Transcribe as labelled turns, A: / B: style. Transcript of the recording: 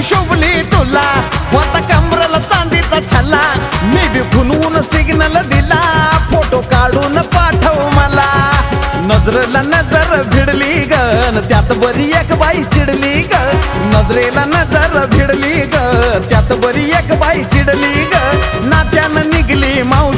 A: बी शोभली तुला होता कमरला चांदीचा छल्ला मी बी फुनवून सिग्नल दिला फोटो काढून पाठव मला नजरेला नजर भिडली ग त्यात बरी एक बाई चिडली ग नजरेला नजर भिडली ग त्यात बरी एक बाई चिडली ग नात्यानं निघली माऊ